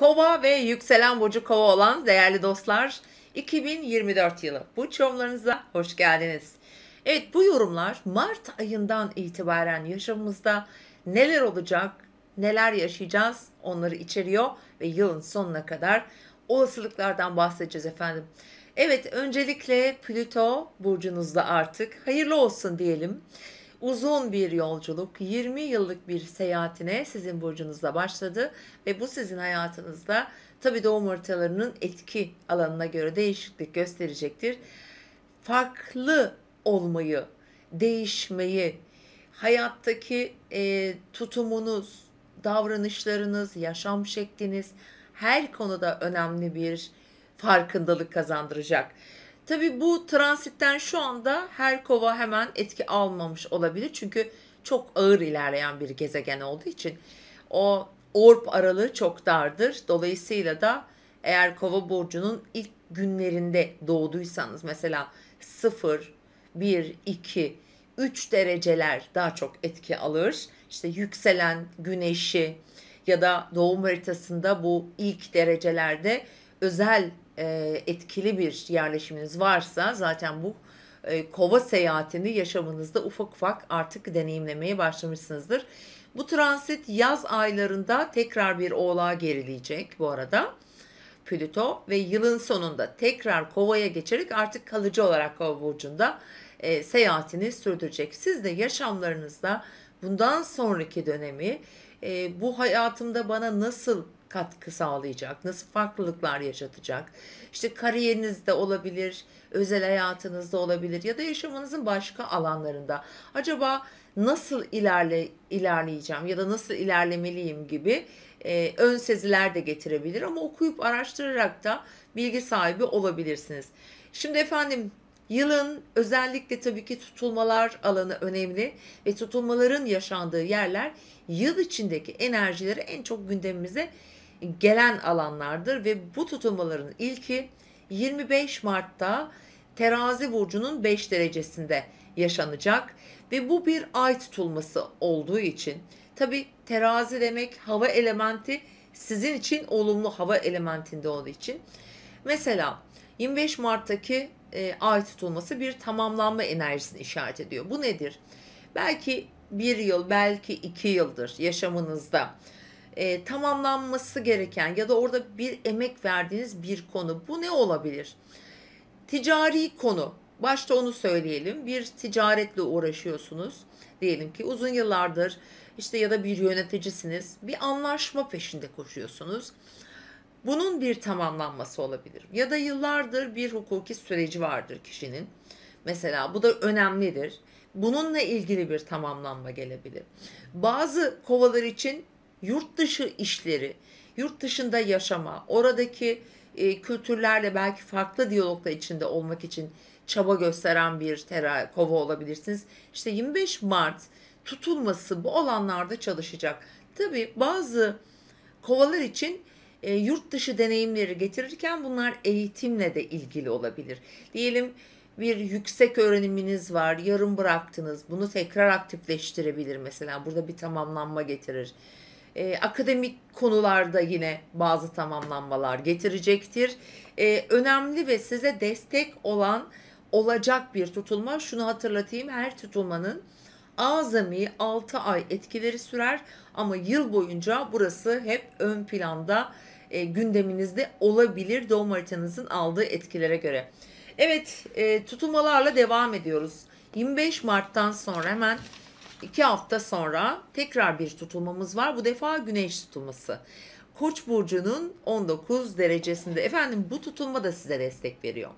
Kova ve yükselen burcu Kova olan değerli dostlar, 2024 yılı burç yorumlarınıza hoş geldiniz. Evet, bu yorumlar Mart ayından itibaren yaşamımızda neler olacak, neler yaşayacağız onları içeriyor ve yılın sonuna kadar olasılıklardan bahsedeceğiz efendim. Evet, öncelikle Plüto burcunuzda artık hayırlı olsun diyelim. Uzun bir yolculuk, 20 yıllık bir seyahatine sizin burcunuzda başladı ve bu sizin hayatınızda tabii doğum haritalarının etki alanına göre değişiklik gösterecektir. Farklı olmayı, değişmeyi, hayattaki tutumunuz, davranışlarınız, yaşam şekliniz her konuda önemli bir farkındalık kazandıracak. Tabii bu transitten şu anda her kova hemen etki almamış olabilir. Çünkü çok ağır ilerleyen bir gezegen olduğu için o orb aralığı çok dardır. Dolayısıyla da eğer kova burcunun ilk günlerinde doğduysanız mesela 0, 1, 2, 3 dereceler daha çok etki alır. İşte yükselen güneşi ya da doğum haritasında bu ilk derecelerde özel etkili bir yerleşiminiz varsa zaten bu kova seyahatini yaşamınızda ufak ufak artık deneyimlemeye başlamışsınızdır. Bu transit yaz aylarında tekrar bir oğlağa gerileyecek bu arada Plüto ve yılın sonunda tekrar kovaya geçerek artık kalıcı olarak kova burcunda seyahatini sürdürecek. Siz de yaşamlarınızda bundan sonraki dönemi bu hayatımda bana nasıl katkı sağlayacak, nasıl farklılıklar yaşatacak, işte kariyerinizde olabilir, özel hayatınızda olabilir ya da yaşamınızın başka alanlarında acaba nasıl ilerleyeceğim ya da nasıl ilerlemeliyim gibi ön seziler de getirebilir ama okuyup araştırarak da bilgi sahibi olabilirsiniz. Şimdi efendim, yılın özellikle tabii ki tutulmalar alanı önemli ve tutulmaların yaşandığı yerler yıl içindeki enerjileri en çok gündemimize gelen alanlardır ve bu tutulmaların ilki 25 Mart'ta Terazi burcunun 5 derecesinde yaşanacak ve bu bir ay tutulması olduğu için tabii terazi demek hava elementi, sizin için olumlu hava elementinde olduğu için mesela 25 Mart'taki ay tutulması bir tamamlanma enerjisini işaret ediyor. Bu nedir? Belki bir yıl, belki 2 yıldır yaşamınızda tamamlanması gereken ya da orada bir emek verdiğiniz bir konu. Bu ne olabilir? Ticari konu. Başta onu söyleyelim. Bir ticaretle uğraşıyorsunuz. Diyelim ki uzun yıllardır işte ya da bir yöneticisiniz. Bir anlaşma peşinde koşuyorsunuz. Bunun bir tamamlanması olabilir. Ya da yıllardır bir hukuki süreci vardır kişinin. Mesela bu da önemlidir. Bununla ilgili bir tamamlanma gelebilir. Bazı kovalar için yurt dışı işleri, yurt dışında yaşama, oradaki kültürlerle belki farklı diyaloglar içinde olmak için çaba gösteren bir kova olabilirsiniz. İşte 25 Mart tutulması bu alanlarda çalışacak. Tabii bazı kovalar için yurt dışı deneyimleri getirirken bunlar eğitimle de ilgili olabilir. Diyelim bir yüksek öğreniminiz var, yarım bıraktınız. Bunu tekrar aktifleştirebilir mesela. Burada bir tamamlanma getirir. Akademik konularda yine bazı tamamlanmalar getirecektir. Önemli ve size destek olacak bir tutulma. Şunu hatırlatayım, her tutulmanın azami 6 ay etkileri sürer ama yıl boyunca burası hep ön planda gündeminizde olabilir doğum haritanızın aldığı etkilere göre. Evet, tutulmalarla devam ediyoruz. 25 Mart'tan sonra hemen 2 hafta sonra tekrar bir tutulmamız var. Bu defa güneş tutulması. Koç burcunun 19 derecesinde. Efendim, bu tutulma da size destek veriyor.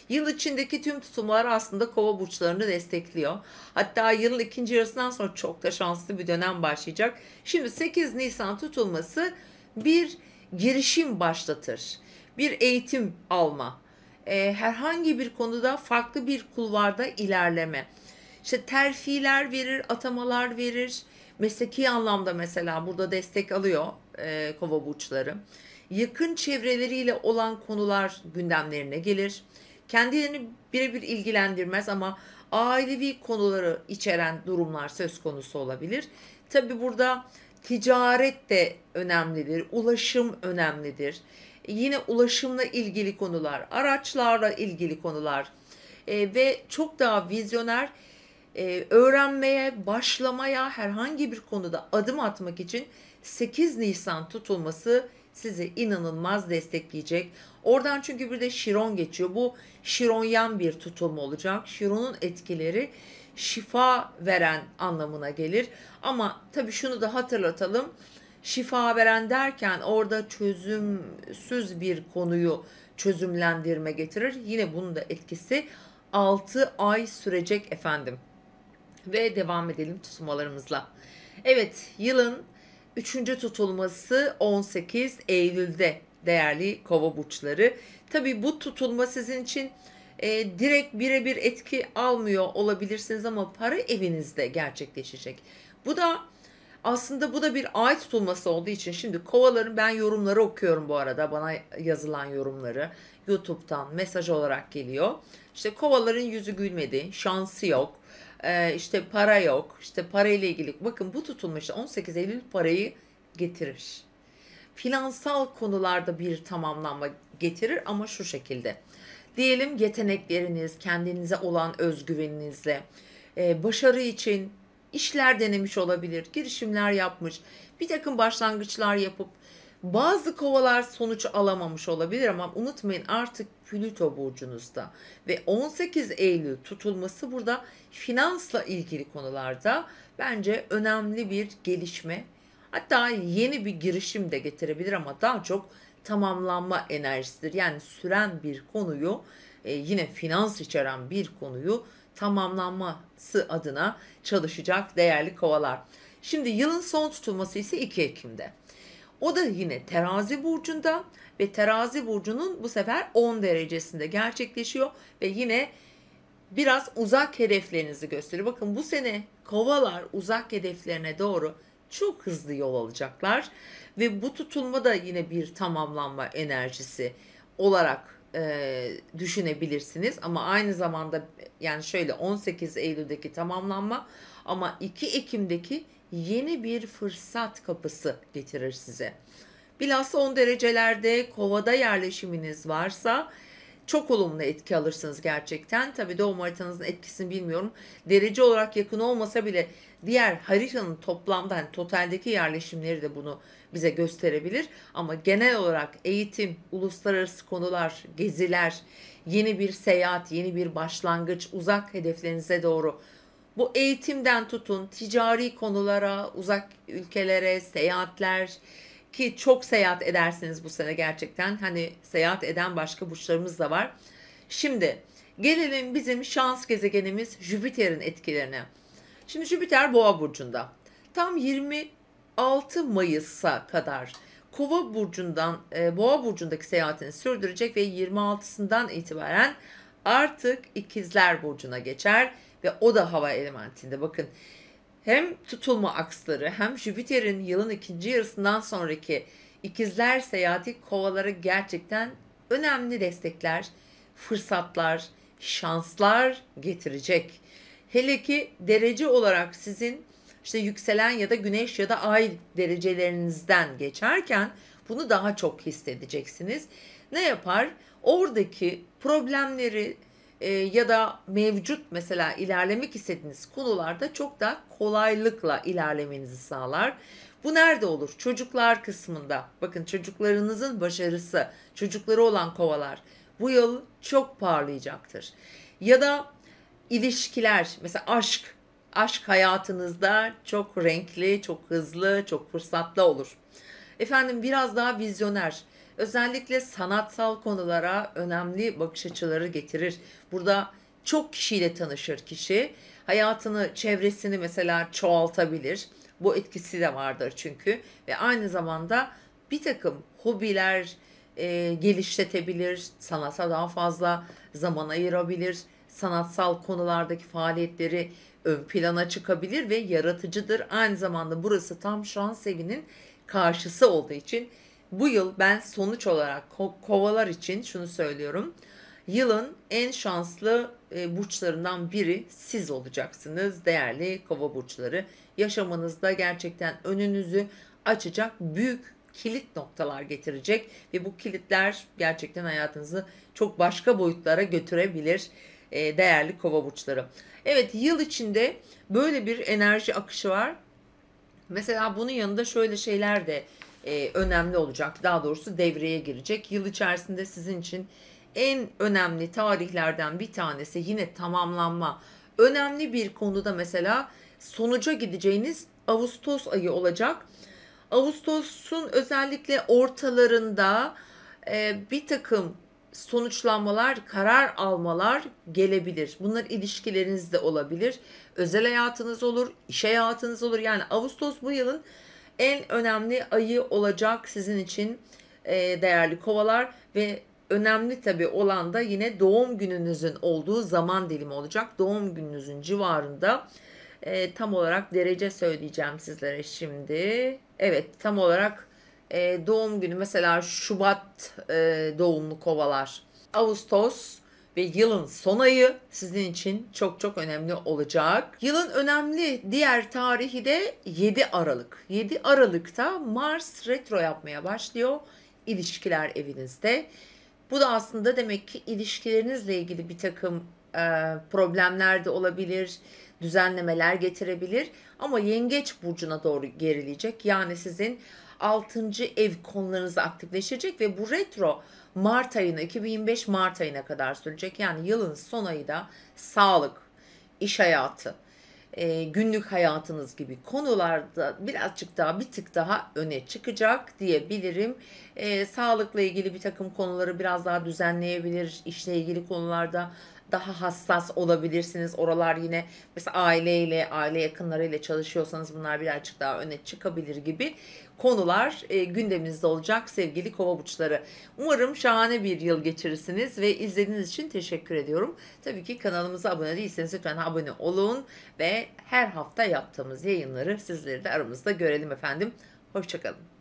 Yıl içindeki tüm tutulmalar aslında kova burçlarını destekliyor. Hatta yılın ikinci yarısından sonra çok da şanslı bir dönem başlayacak. Şimdi 8 Nisan tutulması bir girişim başlatır. Bir eğitim alma. Herhangi bir konuda farklı bir kulvarda ilerleme. İşte terfiler verir, atamalar verir. Mesleki anlamda mesela burada destek alıyor kova burçları. Yakın çevreleriyle olan konular gündemlerine gelir. Kendilerini birebir ilgilendirmez ama ailevi konuları içeren durumlar söz konusu olabilir. Tabi burada Ticaret de önemlidir, ulaşım önemlidir. Yine ulaşımla ilgili konular, araçlarla ilgili konular ve çok daha vizyoner, öğrenmeye, başlamaya, herhangi bir konuda adım atmak için 8 Nisan tutulması sizi inanılmaz destekleyecek. Oradan çünkü bir de Şiron geçiyor. Bu Şironyan bir tutulma olacak. Şiron'un etkileri şifa veren anlamına gelir. Ama tabii şunu da hatırlatalım. Şifa veren derken orada çözümsüz bir konuyu çözümlendirme getirir. Yine bunun da etkisi 6 ay sürecek efendim. Ve devam edelim tutulmalarımızla. Evet, yılın 3. tutulması 18 Eylül'de değerli Kova burçları. Tabii bu tutulma sizin için direkt birebir etki almıyor olabilirsiniz ama para evinizde gerçekleşecek. Bu da aslında bu da bir ay tutulması olduğu için şimdi kovaların, ben yorumları okuyorum bu arada, bana yazılan yorumları YouTube'dan mesaj olarak geliyor. İşte kovaların yüzü gülmedi, şansı yok, işte para yok, işte parayla ilgili. Bakın bu tutulma işte 18 Eylül parayı getirir. Finansal konularda bir tamamlanma getirir ama şu şekilde. Diyelim yetenekleriniz, kendinize olan özgüveninizle, başarı için işler denemiş olabilir, girişimler yapmış, bir takım başlangıçlar yapıp bazı kovalar sonuç alamamış olabilir ama unutmayın artık Plüto burcunuzda ve 18 Eylül tutulması burada finansla ilgili konularda bence önemli bir gelişme. Hatta yeni bir girişim de getirebilir ama daha çok tamamlanma enerjisidir. Yani süren bir konuyu, yine finans içeren bir konuyu tamamlanması adına çalışacak değerli kovalar. Şimdi yılın son tutulması ise 2 Ekim'de. O da yine Terazi burcunda ve Terazi burcunun bu sefer 10 derecesinde gerçekleşiyor ve yine biraz uzak hedeflerinizi gösteriyor. Bakın bu sene kovalar uzak hedeflerine doğru çok hızlı yol alacaklar ve bu tutulma da yine bir tamamlanma enerjisi olarak düşünebilirsiniz. Ama aynı zamanda yani şöyle 18 Eylül'deki tamamlanma ama 2 Ekim'deki yeni bir fırsat kapısı getirir size. Bilhassa 10 derecelerde kovada yerleşiminiz varsa çok olumlu etki alırsınız gerçekten. Tabii doğum haritanızın etkisini bilmiyorum. Derece olarak yakın olmasa bile diğer haritanın toplamda hani totaldeki yerleşimleri de bunu bize gösterebilir. Ama genel olarak eğitim, uluslararası konular, geziler, yeni bir seyahat, yeni bir başlangıç, uzak hedeflerinize doğru. Bu eğitimden tutun, ticari konulara, uzak ülkelere, seyahatler, ki çok seyahat edersiniz bu sene gerçekten. Hani seyahat eden başka burçlarımız da var. Şimdi gelelim bizim şans gezegenimiz Jüpiter'in etkilerine. Şimdi Jüpiter Boğa burcunda. Tam 26 Mayıs'a kadar Kova burcundan Boğa burcundaki seyahatini sürdürecek ve 26'sından itibaren artık İkizler burcuna geçer ve o da hava elementinde. Bakın hem tutulma aksları hem Jüpiter'in yılın ikinci yarısından sonraki ikizler seyahati kovalara gerçekten önemli destekler, fırsatlar, şanslar getirecek. Hele ki derece olarak sizin işte yükselen ya da güneş ya da ay derecelerinizden geçerken bunu daha çok hissedeceksiniz. Ne yapar? Oradaki problemleri ya da mevcut mesela ilerlemek istediğiniz konularda çok daha kolaylıkla ilerlemenizi sağlar. Bu nerede olur? Çocuklar kısmında. Bakın çocuklarınızın başarısı, çocukları olan kovalar bu yıl çok parlayacaktır. Ya da ilişkiler, mesela aşk hayatınızda çok renkli, çok hızlı, çok fırsatlı olur. Efendim biraz daha vizyoner, özellikle sanatsal konulara önemli bakış açıları getirir. Burada çok kişiyle tanışır kişi. Hayatını, çevresini mesela çoğaltabilir. Bu etkisi de vardır çünkü. Ve aynı zamanda bir takım hobiler geliştirebilir, sanata daha fazla zaman ayırabilir, sanatsal konulardaki faaliyetleri ön plana çıkabilir ve yaratıcıdır. Aynı zamanda burası tam şans evinin karşısı olduğu için bu yıl ben sonuç olarak kovalar için şunu söylüyorum. Yılın en şanslı burçlarından biri siz olacaksınız değerli kova burçları. Yaşamınızda gerçekten önünüzü açacak büyük kilit noktalar getirecek ve bu kilitler gerçekten hayatınızı çok başka boyutlara götürebilir değerli kova burçları. Evet, yıl içinde böyle bir enerji akışı var. Mesela bunun yanında şöyle şeyler de önemli olacak. Daha doğrusu devreye girecek. Yıl içerisinde sizin için en önemli tarihlerden bir tanesi yine tamamlanma. Önemli bir konuda mesela sonuca gideceğiniz Ağustos ayı olacak. Ağustos'un özellikle ortalarında bir takım sonuçlanmalar, karar almalar gelebilir. Bunlar ilişkilerinizde olabilir. Özel hayatınız olur, iş hayatınız olur. Yani Ağustos bu yılın en önemli ayı olacak sizin için değerli kovalar ve önemli tabii olan da yine doğum gününüzün olduğu zaman dilimi olacak. Doğum gününüzün civarında tam olarak derece söyleyeceğim sizlere şimdi. Evet, tam olarak doğum günü mesela Şubat doğumlu kovalar. Ağustos ve yılın son ayı sizin için çok çok önemli olacak. Yılın önemli diğer tarihi de 7 Aralık. 7 Aralık'ta Mars retro yapmaya başlıyor ilişkiler evinizde. Bu da aslında demek ki ilişkilerinizle ilgili bir takım problemler de olabilir, düzenlemeler getirebilir ama Yengeç burcuna doğru gerileyecek. Yani sizin 6. ev konularınızı aktifleşecek ve bu retro Mart ayına 2025 Mart ayına kadar sürecek. Yani yılın son ayı da sağlık, iş hayatı, günlük hayatınız gibi konularda birazcık daha bir tık daha öne çıkacak diyebilirim. Sağlıkla ilgili bir takım konuları biraz daha düzenleyebilir. İşle ilgili konularda daha hassas olabilirsiniz. Oralar yine mesela aileyle, aile yakınlarıyla çalışıyorsanız bunlar birazcık daha öne çıkabilir gibi konular gündeminizde olacak sevgili kova burçları. Umarım şahane bir yıl geçirirsiniz ve izlediğiniz için teşekkür ediyorum. Tabii ki kanalımıza abone değilseniz lütfen abone olun ve her hafta yaptığımız yayınları sizleri de aramızda görelim efendim. Hoşçakalın.